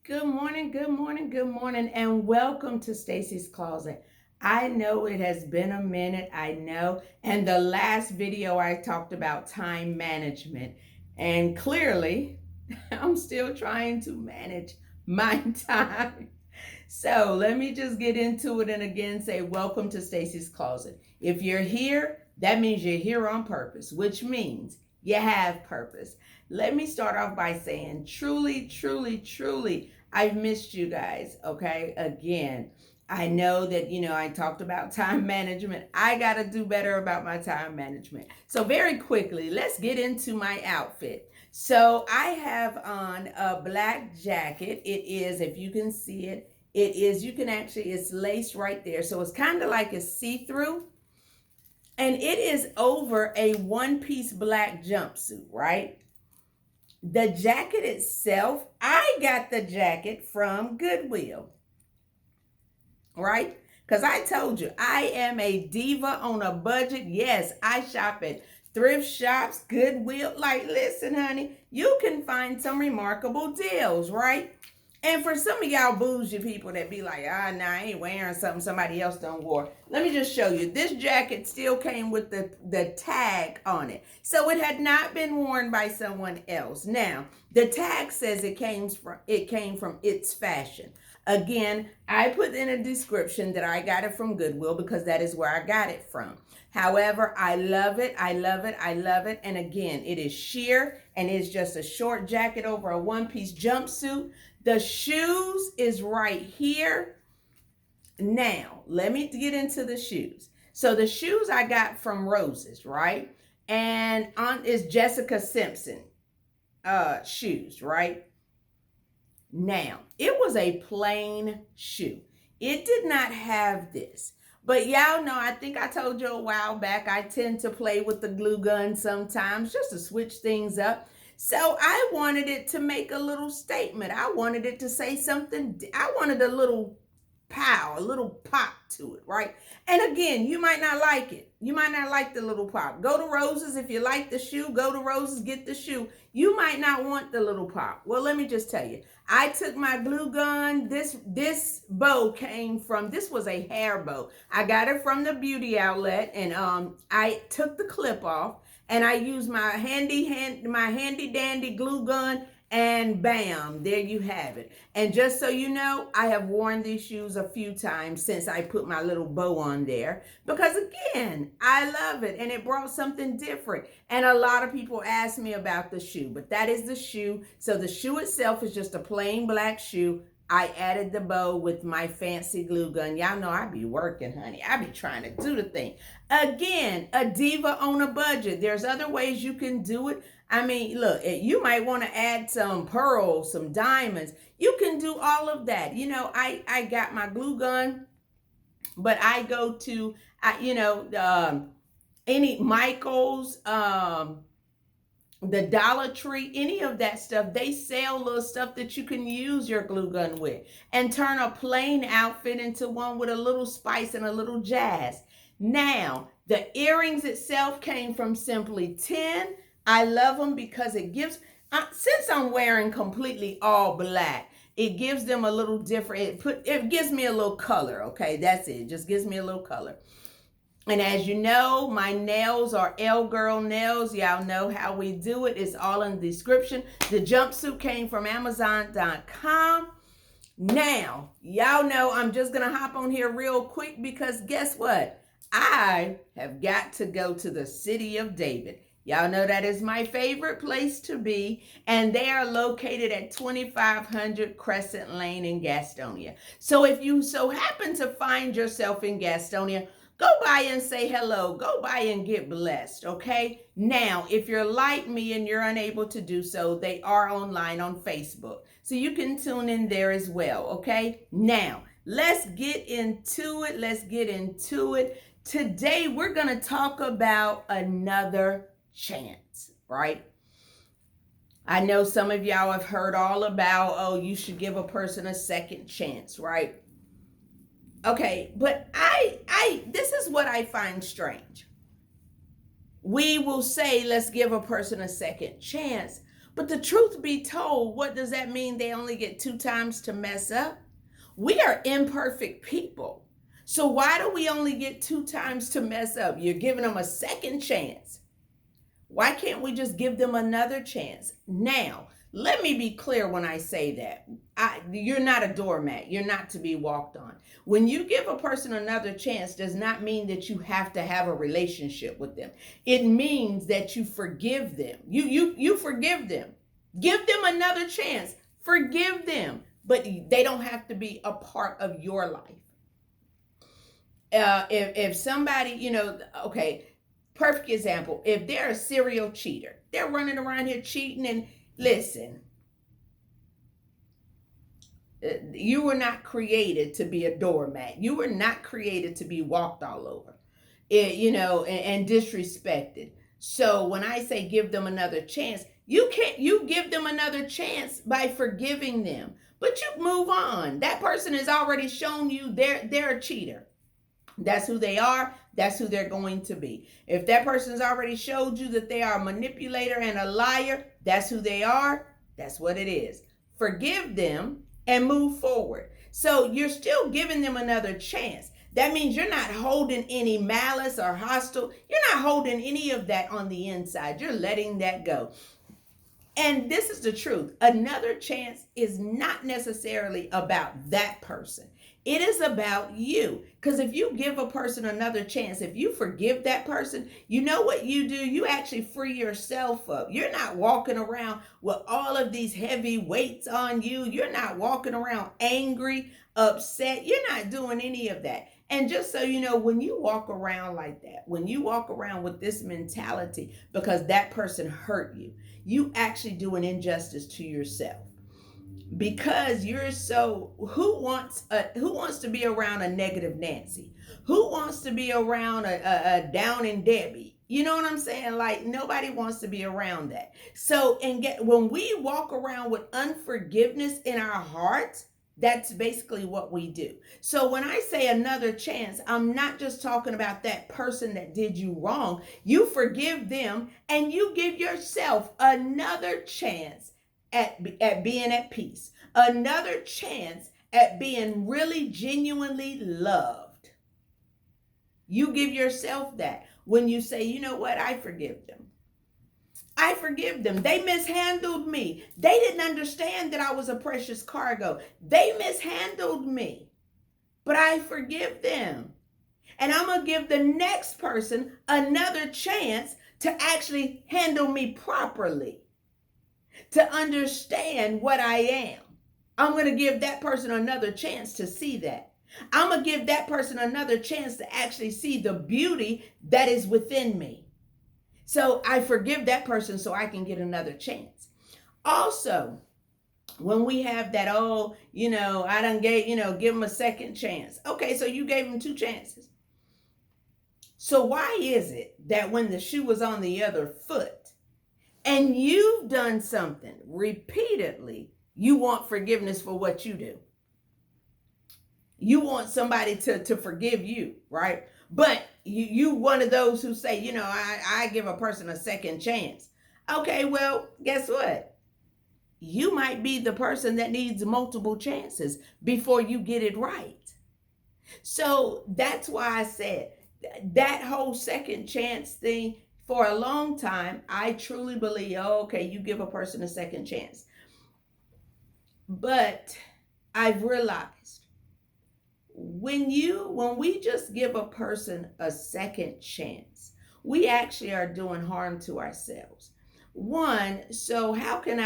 Good morning, good morning, good morning, and welcome to Stacy's Closet. I know it has been a minute, I know. And the last video I talked about time management, and clearly I'm still trying to manage my time. So let me just get into it and again say, welcome to Stacy's Closet. If you're here, that means you're here on purpose, which means you have purpose. Let me start off by saying, truly, truly, truly, I've missed you guys, okay? Again, I know that, I talked about time management. I got to do better about my time management. So, very quickly, let's get into my outfit. So, I have on a black jacket. It is, if you can see it, you can actually, it's laced right there. So, it's kind of like a see through. And it is over a one piece black jumpsuit, right? The jacket itself, I got the jacket from Goodwill, right? Because I told you, I am a diva on a budget. Yes, I shop at thrift shops, Goodwill. Like, listen, honey, you can find some remarkable deals, right? And for some of y'all bougie people that be like, nah, I ain't wearing something somebody else done wore. Let me just show you. This jacket still came with the tag on it. So it had not been worn by someone else. Now, the tag says it came from It's Fashion. Again, I put in a description that I got it from Goodwill because that is where I got it from. However, I love it. I love it. I love it. And again, it is sheer and it's just a short jacket over a one-piece jumpsuit. The shoes is right here. Now, let me get into the shoes. So the shoes I got from Roses, right? And on is Jessica Simpson shoes, right? Now, it was a plain shoe. It did not have this. But y'all know, I think I told you a while back, I tend to play with the glue gun sometimes just to switch things up. So I wanted it to make a little statement. I wanted it to say something. I wanted a little pow, a little pop to it, right? And again, you might not like it. You might not like the little pop. Go to Roses. If you like the shoe, go to Roses, get the shoe. You might not want the little pop. Well, let me just tell you. I took my glue gun. This bow came from, this was a hair bow. I got it from the beauty outlet, and I took the clip off and I used my handy dandy glue gun, and bam, there you have it. And just so you know, I have worn these shoes a few times since I put my little bow on there because again, I love it and it brought something different. And a lot of people ask me about the shoe, but that is the shoe. So the shoe itself is just a plain black shoe. I added the bow with my fancy glue gun. Y'all know I be working, honey. I be trying to do the thing. Again, a diva on a budget. There's other ways you can do it. I mean, look, you might want to add some pearls, some diamonds. You can do all of that. I got my glue gun, but I go to, any Michael's, the Dollar Tree, any of that stuff, they sell little stuff that you can use your glue gun with and turn a plain outfit into one with a little spice and a little jazz. Now, the earrings itself came from Simply 10. I love them because it gives, since I'm wearing completely all black, it gives them a little different, it gives me a little color, okay? That's it, just gives me a little color. And as you know, my nails are lgirlznails. Y'all know how we do it. It's all in the description. The jumpsuit came from Amazon.com. Now, y'all know I'm just going to hop on here real quick because guess what? I have got to go to the city of David. Y'all know that is my favorite place to be, and they are located at 2500 Crescent Lane in Gastonia. So if you so happen to find yourself in Gastonia, go by and say hello. Go by and get blessed, okay? Now, if you're like me and you're unable to do so, they are online on Facebook. So you can tune in there as well, okay? Now, let's get into it. Let's get into it. Today, we're going to talk about another chance, right? I know some of y'all have heard all about, oh, you should give a person a second chance, right? Okay, but this is what I find strange. We will say, let's give a person a second chance, But the truth be told, what does that mean? They only get 2 times to mess up? We are imperfect people. So why do we only get 2 times to mess up? You're giving them a second chance. Why can't we just give them another chance? Now, let me be clear when I say that. You're not a doormat. You're not to be walked on. When you give a person another chance, does not mean that you have to have a relationship with them. It means that you forgive them. You forgive them. Give them another chance. Forgive them. But they don't have to be a part of your life. If somebody, okay, perfect example, if they're a serial cheater, they're running around here cheating, and listen, you were not created to be a doormat. You were not created to be walked all over, and disrespected. So when I say give them another chance, you give them another chance by forgiving them, but you move on. That person has already shown you they're a cheater. That's who they are. That's who they're going to be. If that person's already showed you that they are a manipulator and a liar, that's who they are. That's what it is. Forgive them and move forward. So you're still giving them another chance. That means you're not holding any malice or hostile. You're not holding any of that on the inside. You're letting that go. And this is the truth. Another chance is not necessarily about that person. It is about you. Because if you give a person another chance, if you forgive that person, you know what you do? You actually free yourself up. You're not walking around with all of these heavy weights on you. You're not walking around angry, upset. You're not doing any of that. And just so you know, when you walk around like that, when you walk around with this mentality because that person hurt you, you actually do an injustice to yourself. Because you're who wants to be around a negative Nancy? Who wants to be around a down and Debbie? You know what I'm saying? Like, nobody wants to be around that. So, when we walk around with unforgiveness in our hearts, that's basically what we do. So when I say another chance, I'm not just talking about that person that did you wrong. You forgive them and you give yourself another chance at being at peace, another chance at being really genuinely loved. You give yourself that when you say, you know what, I forgive them. I forgive them. They mishandled me. They didn't understand that I was a precious cargo. They mishandled me, but I forgive them. And I'm going to give the next person another chance to actually handle me properly, to understand what I am. I'm going to give that person another chance to see that. I'm going to give that person another chance to actually see the beauty that is within me. So I forgive that person so I can get another chance. Also, when we have that, I done give them a second chance. Okay, so you gave them 2 chances. So why is it that when the shoe was on the other foot and you've done something repeatedly, you want forgiveness for what you do? You want somebody to forgive you, right? But you one of those who say, I give a person a second chance. Okay, well, guess what? You might be the person that needs multiple chances before you get it right. So that's why I said that whole second chance thing, for a long time, I truly believe, you give a person a second chance. But I've realized when we just give a person a second chance, we actually are doing harm to ourselves. One, so how can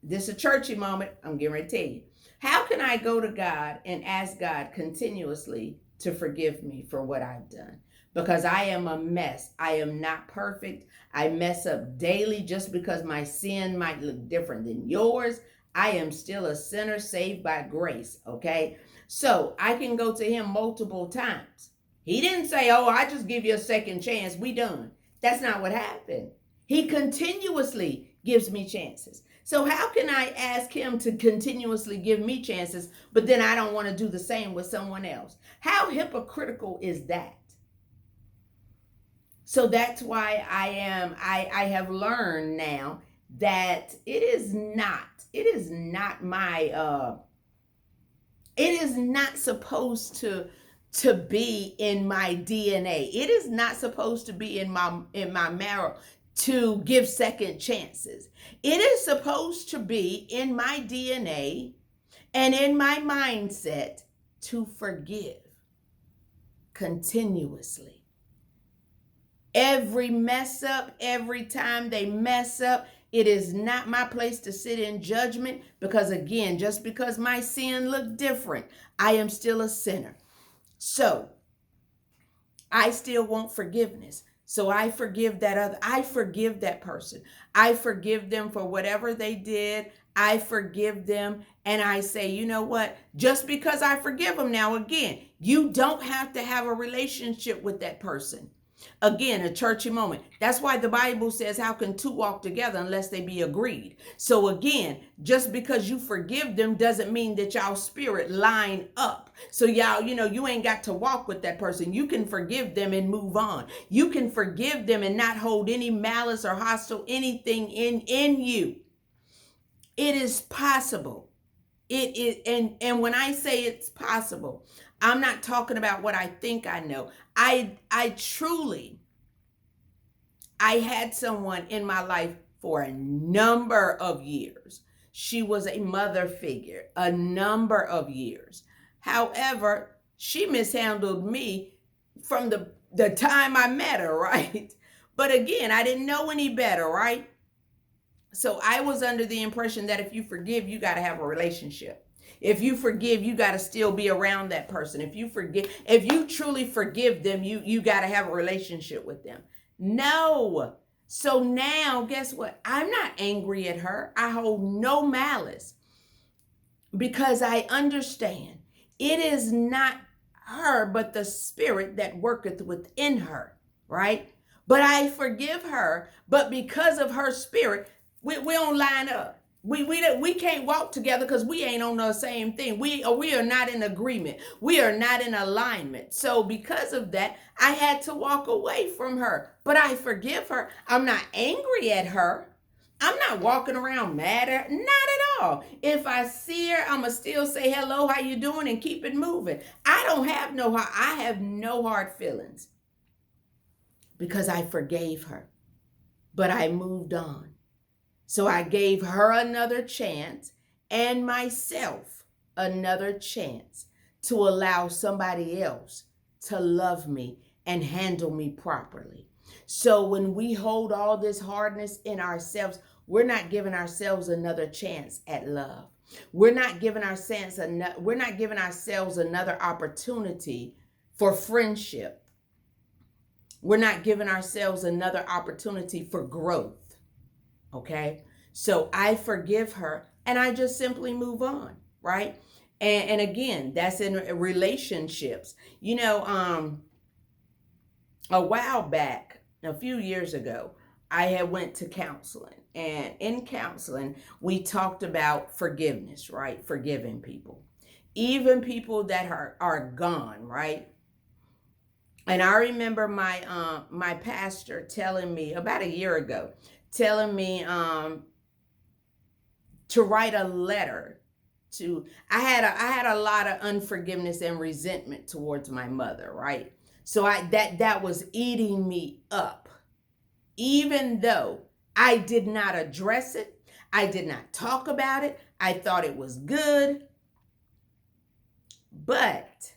this is a churchy moment, I'm getting ready to tell you. How can I go to God and ask God continuously to forgive me for what I've done? Because I am a mess. I am not perfect. I mess up daily. Just because my sin might look different than yours, I am still a sinner saved by grace, okay? So I can go to him multiple times. He didn't say, I just give you a second chance, we done. That's not what happened. He continuously gives me chances. So how can I ask him to continuously give me chances, but then I don't want to do the same with someone else? How hypocritical is that? So that's why I have learned now that it is not my it is not supposed to be in my DNA. It is not supposed to be in my marrow to give second chances. It is supposed to be in my DNA and in my mindset to forgive continuously. Every mess up, every time they mess up, it is not my place to sit in judgment, because again, just because my sin looked different, I am still a sinner. So I still want forgiveness. So I forgive I forgive that person. I forgive them for whatever they did. I forgive them. And I say, you know what? Just because I forgive them now, again, you don't have to have a relationship with that person. Again, a churchy moment. That's why the Bible says, how can two walk together unless they be agreed? So again, just because you forgive them doesn't mean that y'all spirit line up. So y'all, you ain't got to walk with that person. You can forgive them and move on. You can forgive them and not hold any malice or hostile anything in you. It is possible. It is, and when I say it's possible, I'm not talking about what I think I know. I truly, I had someone in my life for a number of years. She was a mother figure, a number of years. However, she mishandled me from the time I met her, right? But again, I didn't know any better, right? So I was under the impression that if you forgive, you got to have a relationship. If you forgive, you got to still be around that person. If you truly forgive them, you got to have a relationship with them. No. So now, guess what? I'm not angry at her. I hold no malice, because I understand it is not her, but the spirit that worketh within her, right? But I forgive her, but because of her spirit, we don't line up. We can't walk together because we ain't on the same thing. We are not in agreement. We are not in alignment. So because of that, I had to walk away from her. But I forgive her. I'm not angry at her. I'm not walking around mad at her. Not at all. If I see her, I'ma still say hello, how you doing, and keep it moving. I have no hard feelings, because I forgave her. But I moved on. So I gave her another chance and myself another chance to allow somebody else to love me and handle me properly. So when we hold all this hardness in ourselves, we're not giving ourselves another chance at love. We're not giving ourselves another opportunity for friendship. We're not giving ourselves another opportunity for growth. Okay, so I forgive her and I just simply move on, right? And again, that's in relationships. A while back, a few years ago, I had went to counseling, and in counseling, we talked about forgiveness, right? Forgiving people, even people that are gone, right? And I remember my pastor telling me about a year ago, telling me to write a letter to. I had a lot of unforgiveness and resentment towards my mother, right? So that was eating me up, even though I did not address it. I did not talk about it. I thought it was good, but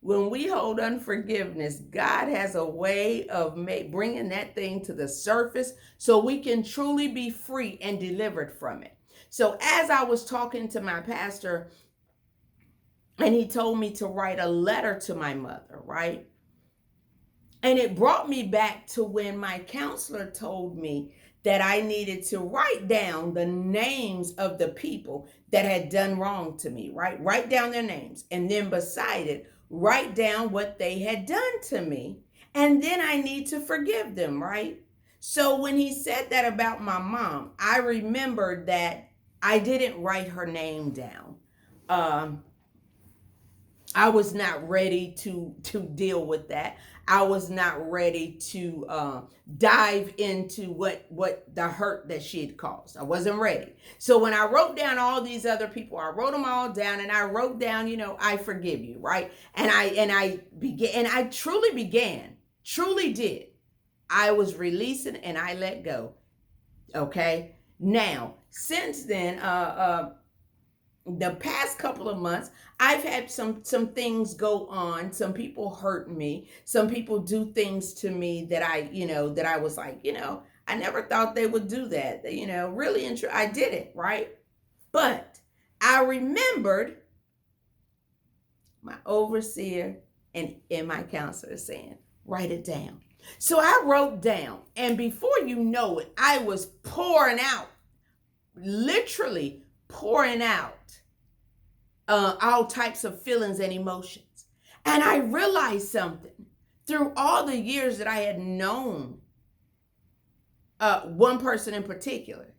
when we hold unforgiveness, God has a way of bringing that thing to the surface so we can truly be free and delivered from it. So as I was talking to my pastor, and he told me to write a letter to my mother, right? And it brought me back to when my counselor told me that I needed to write down the names of the people that had done wrong to me, right? Write down their names. And then beside it, write down what they had done to me. And then I need to forgive them, right? So when he said that about my mom, I remembered that I didn't write her name down. I was not ready to deal with that. I was not ready to dive into what the hurt that she had caused. I wasn't ready. So when I wrote down all these other people, I wrote them all down, and I wrote down, I forgive you, right? And I began, and I truly did. I was releasing and I let go. Okay. Now, since then, the past couple of months, I've had some things go on. Some people hurt me. Some people do things to me that I was like, I never thought they would do that. Really and true, I did it, right? But I remembered my overseer and my counselor saying, write it down. So I wrote down, and before you know it, I was pouring out, literally pouring out all types of feelings and emotions. And I realized something through all the years that I had known one person in particular.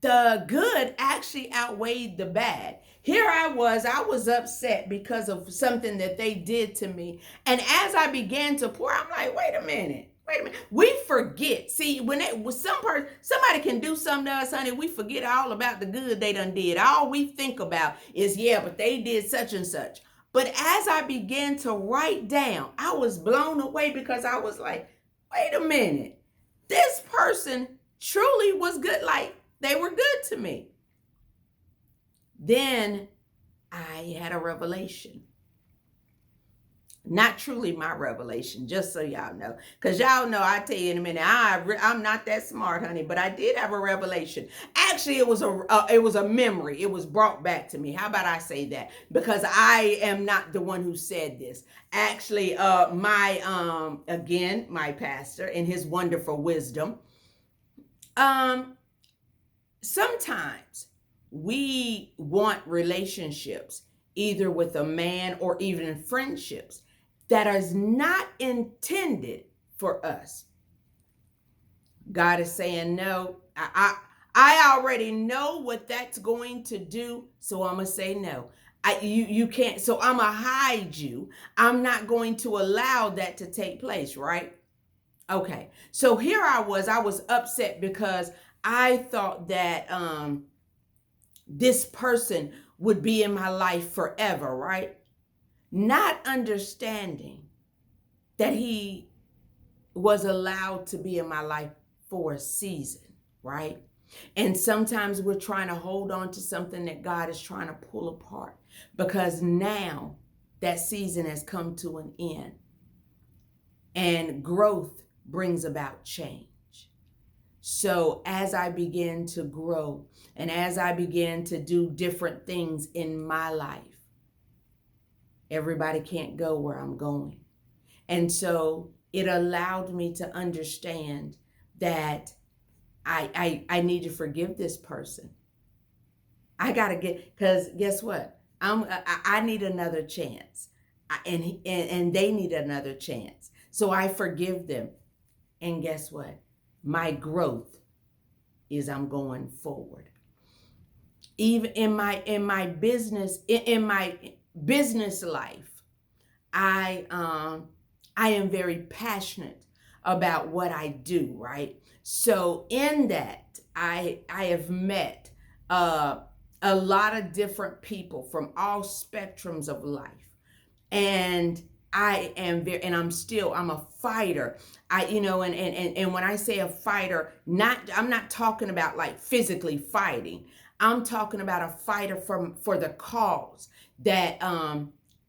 The good actually outweighed the bad. Here I was upset because of something that they did to me. And as I began to pour, I'm like, wait a minute. We forget. See, when somebody can do something to us, honey, we forget all about the good they done did. All we think about is, yeah, but they did such and such. But as I began to write down, I was blown away because I was like, wait a minute. This person truly was good. Like, they were good to me. Then I had a revelation. Not truly my revelation, just so y'all know. Because y'all know, I tell you in a minute, I'm not that smart, honey, but I did have a revelation. Actually, it was a memory. It was brought back to me. How about I say that? Because I am not the one who said this. Actually, my pastor, in his wonderful wisdom, sometimes we want relationships, either with a man or even friendships, that is not intended for us. God is saying, no, I already know what that's going to do, so I'm going to say no. You can't, so I'm going to hide you. I'm not going to allow that to take place, right? Okay, so here I was upset because I thought that this person would be in my life forever, right? Not understanding that he was allowed to be in my life for a season, right? And sometimes we're trying to hold on to something that God is trying to pull apart, because now that season has come to an end, and growth brings about change. So as I began to grow and as I began to do different things in my life, everybody can't go where I'm going. And so it allowed me to understand that I need to forgive this person. I got to because guess what? I need another chance. And they need another chance. So I forgive them. And guess what? My growth is I'm going forward. Even in my business life, I am very passionate about what I do, right? So in that, I have met a lot of different people from all spectrums of life. And I am very, and I'm a fighter. And when I say a fighter, I'm not talking about like physically fighting. I'm talking about a fighter for the cause that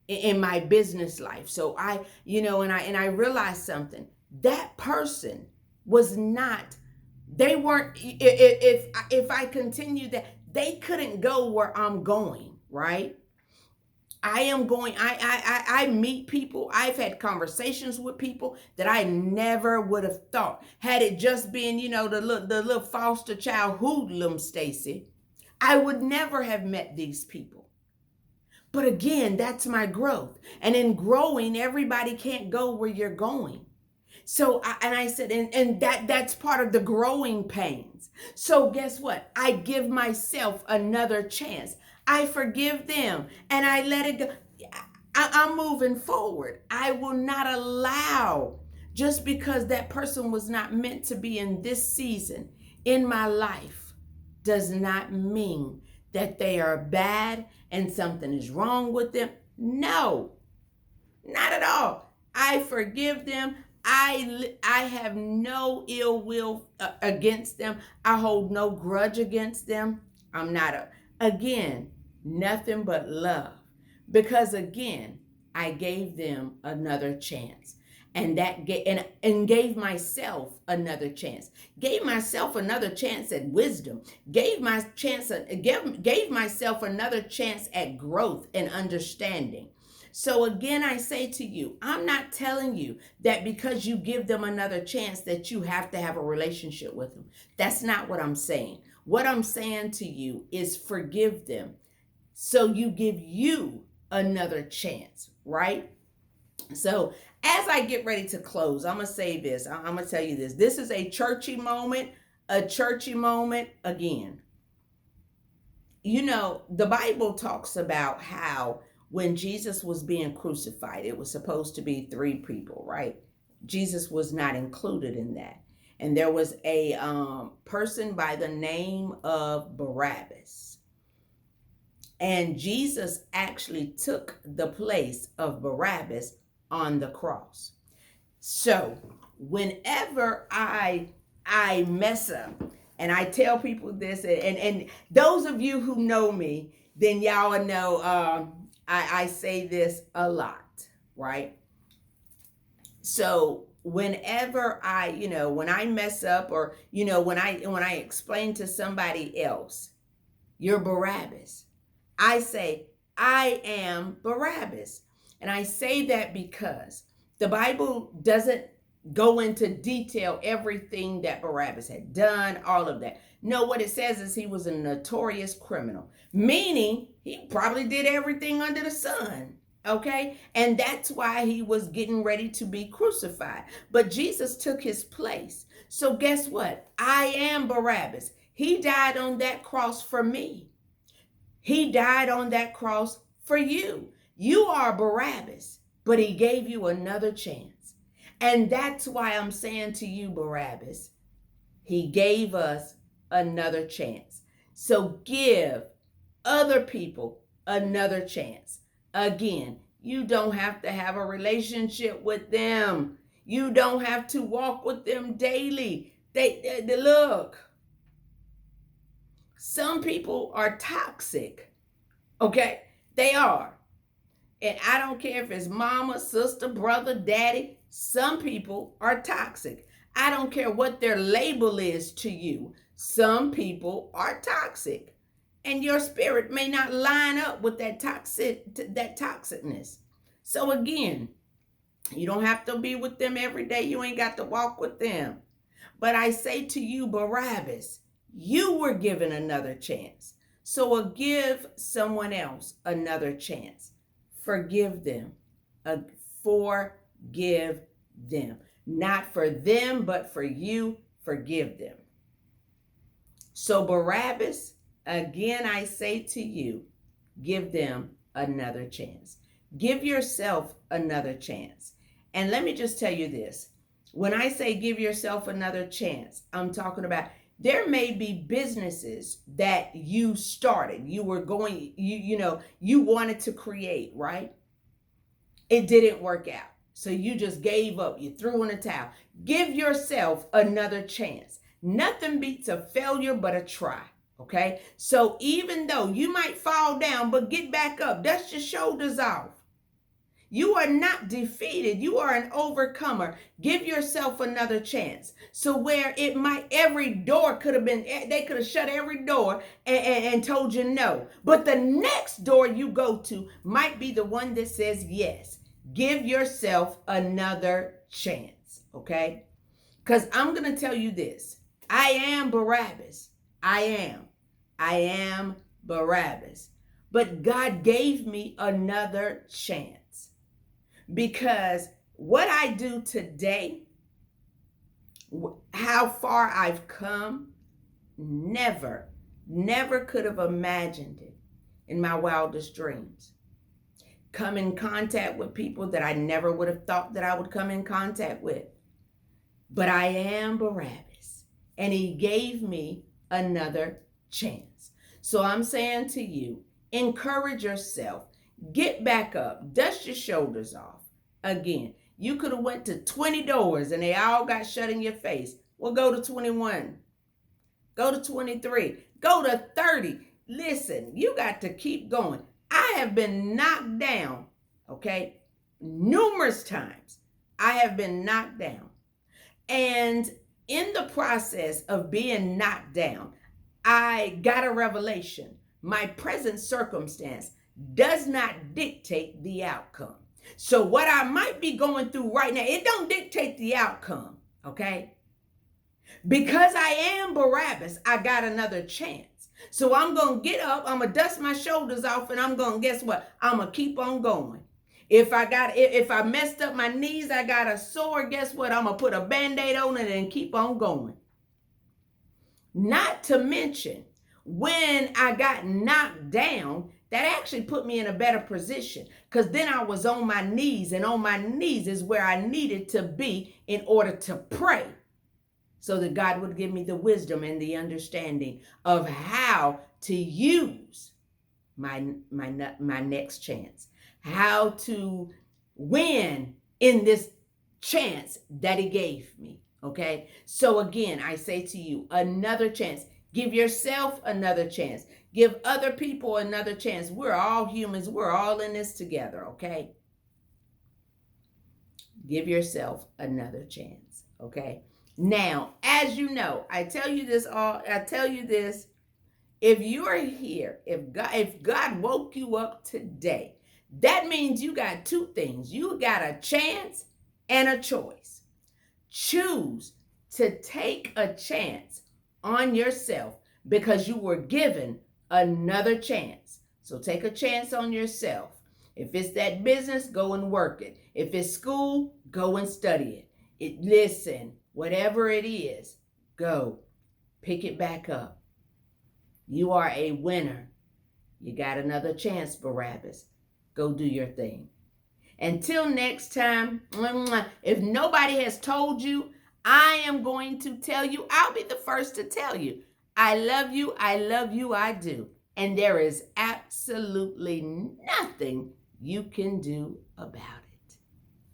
in my business life. So I realized something. That person was not, they weren't, if I continue that, they couldn't go where I'm going, right? I meet people. I've had conversations with people that I never would have thought. Had it just been, the little foster child hoodlum Stacy, I would never have met these people. But again, that's my growth. And in growing, everybody can't go where you're going. So, I said, and that's part of the growing pains. So guess what? I give myself another chance. I forgive them and I let it go. I'm moving forward. I will not allow, just because that person was not meant to be in this season in my life, does not mean that they are bad and something is wrong with them. No, not at all. I forgive them. I have no ill will against them. I hold no grudge against them. I'm not again, nothing but love. Because again, I gave them another chance. And and gave myself another chance. Gave myself another chance at wisdom. Gave myself another chance at growth and understanding. So again, I say to you, I'm not telling you that because you give them another chance that you have to have a relationship with them. That's not what I'm saying. What I'm saying to you is forgive them. So you give you another chance, right? So as I get ready to close, I'm going to say this. I'm going to tell you this. This is a churchy moment again. You know, the Bible talks about how when Jesus was being crucified, it was supposed to be 3 people, right? Jesus was not included in that. And there was a person by the name of Barabbas. And Jesus actually took the place of Barabbas on the cross. So whenever I mess up, and I tell people this, and those of you who know me, then y'all know I say this a lot, right? So whenever when I mess up, or when I explain to somebody else, you're Barabbas, I say, I am Barabbas. And I say that because the Bible doesn't go into detail everything that Barabbas had done, all of that. No, what it says is he was a notorious criminal, meaning he probably did everything under the sun. Okay? And that's why he was getting ready to be crucified. But Jesus took his place. So guess what? I am Barabbas. He died on that cross for me. He died on that cross for you. You are Barabbas, but he gave you another chance. And that's why I'm saying to you, Barabbas, he gave us another chance. So give other people another chance. Again, you don't have to have a relationship with them. You don't have to walk with them daily. They look. Some people are toxic. Okay? They are. And I don't care if it's mama, sister, brother, daddy. Some people are toxic. I don't care what their label is to you. Some people are toxic. And your spirit may not line up with that toxicness. So again, you don't have to be with them every day. You ain't got to walk with them. But I say to you, Barabbas, you were given another chance. So give someone else another chance. Forgive them. Forgive them. Not for them, but for you. Forgive them. So Barabbas, again, I say to you, give them another chance. Give yourself another chance. And let me just tell you this. When I say give yourself another chance, I'm talking about there may be businesses that you started. You were going, you wanted to create, right? It didn't work out. So you just gave up. You threw in the towel. Give yourself another chance. Nothing beats a failure but a try. Okay? So even though you might fall down, but get back up. Dust your shoulders off. You are not defeated. You are an overcomer. Give yourself another chance. So where every door could have been, they could have shut every door and told you no. But the next door you go to might be the one that says yes. Give yourself another chance, okay? Because I'm going to tell you this. I am Barabbas. I am Barabbas. But God gave me another chance. Because what I do today, how far I've come, never could have imagined it in my wildest dreams. come in contact with people that I never would have thought that I would come in contact with. But I am Barabbas, and he gave me another chance. So I'm saying to you, encourage yourself. Get back up. Dust your shoulders off. Again, you could have went to 20 doors and they all got shut in your face. Well, go to 21. Go to 23. Go to 30. Listen, you got to keep going. I have been knocked down, okay, numerous times. I have been knocked down. And in the process of being knocked down, I got a revelation. My present circumstance does not dictate the outcome. So what I might be going through right now, it don't dictate the outcome, okay? Because I am Barabbas, I got another chance. So I'm going to get up, I'm going to dust my shoulders off, and I'm going to, guess what? I'm going to keep on going. If I messed up my knees, I got a sore, guess what? I'm going to put a Band-Aid on it and keep on going. Not to mention, when I got knocked down, that actually put me in a better position, because then I was on my knees, and on my knees is where I needed to be in order to pray, so that God would give me the wisdom and the understanding of how to use my next chance, how to win in this chance that he gave me. Okay, so again, I say to you, another chance. Give yourself another chance. Give other people another chance. We're all humans. We're all in this together, okay? Give yourself another chance, okay? Now, as you know, I tell you this, if you're here, if God woke you up today, that means you got two things. You got a chance and a choice. Choose to take a chance on yourself because you were given another chance. So take a chance on yourself. If it's that business, go and work it. If it's school, go and study it. Listen, whatever it is, go. Pick it back up. You are a winner. You got another chance, Barabbas. Go do your thing. Until next time, if nobody has told you, I am going to tell you. I'll be the first to tell you. I love you, I do. And there is absolutely nothing you can do about it.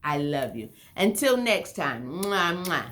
I love you. Until next time. Mwah, mwah.